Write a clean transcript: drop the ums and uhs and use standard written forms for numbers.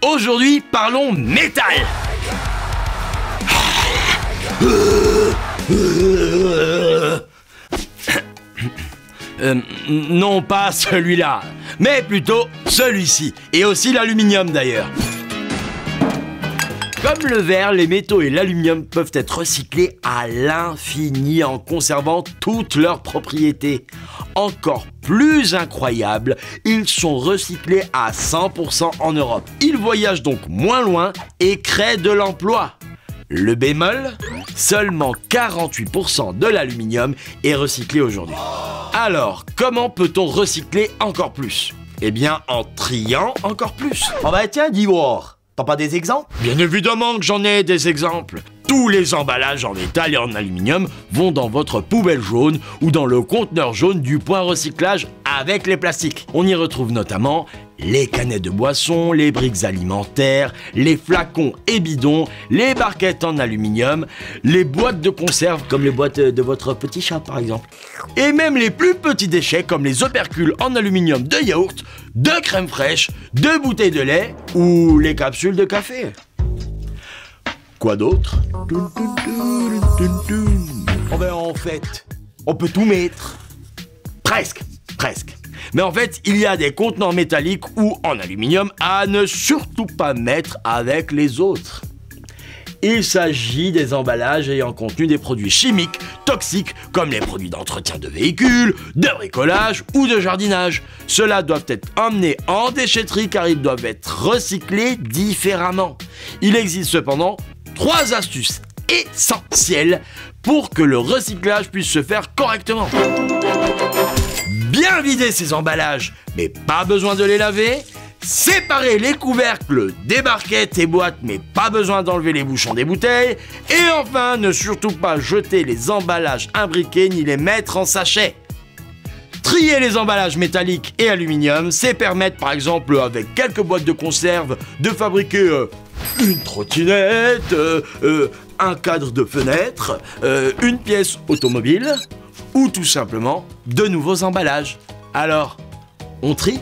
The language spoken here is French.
Aujourd'hui, parlons métal. Non, pas celui-là, mais plutôt celui-ci, et aussi l'aluminium d'ailleurs. Comme le verre, les métaux et l'aluminium peuvent être recyclés à l'infini en conservant toutes leurs propriétés. Encore plus incroyable, ils sont recyclés à 100% en Europe. Ils voyagent donc moins loin et créent de l'emploi. Le bémol, seulement 48% de l'aluminium est recyclé aujourd'hui. Alors, comment peut-on recycler encore plus? Eh bien, en triant encore plus. Oh bah tiens, Divor, t'as pas des exemples? Bien évidemment que j'en ai des exemples. Tous les emballages en métal et en aluminium vont dans votre poubelle jaune ou dans le conteneur jaune du point recyclage avec les plastiques. On y retrouve notamment les canettes de boissons, les briques alimentaires, les flacons et bidons, les barquettes en aluminium, les boîtes de conserve comme les boîtes de votre petit chat par exemple. Et même les plus petits déchets comme les opercules en aluminium de yaourt, de crème fraîche, de bouteilles de lait ou les capsules de café. Quoi d'autre? Oh ben en fait, on peut tout mettre. Presque. Mais en fait, il y a des contenants métalliques ou en aluminium à ne surtout pas mettre avec les autres. Il s'agit des emballages ayant contenu des produits chimiques toxiques comme les produits d'entretien de véhicules, de bricolage ou de jardinage. Ceux-là doivent être emmenés en déchetterie car ils doivent être recyclés différemment. Il existe cependant 3 astuces essentielles pour que le recyclage puisse se faire correctement. Bien vider ces emballages, mais pas besoin de les laver. Séparer les couvercles des barquettes et boîtes, mais pas besoin d'enlever les bouchons des bouteilles. Et enfin, ne surtout pas jeter les emballages imbriqués ni les mettre en sachet. Trier les emballages métalliques et aluminium, c'est permettre par exemple avec quelques boîtes de conserve de fabriquer une trottinette, un cadre de fenêtre, une pièce automobile ou tout simplement de nouveaux emballages. Alors, on trie ?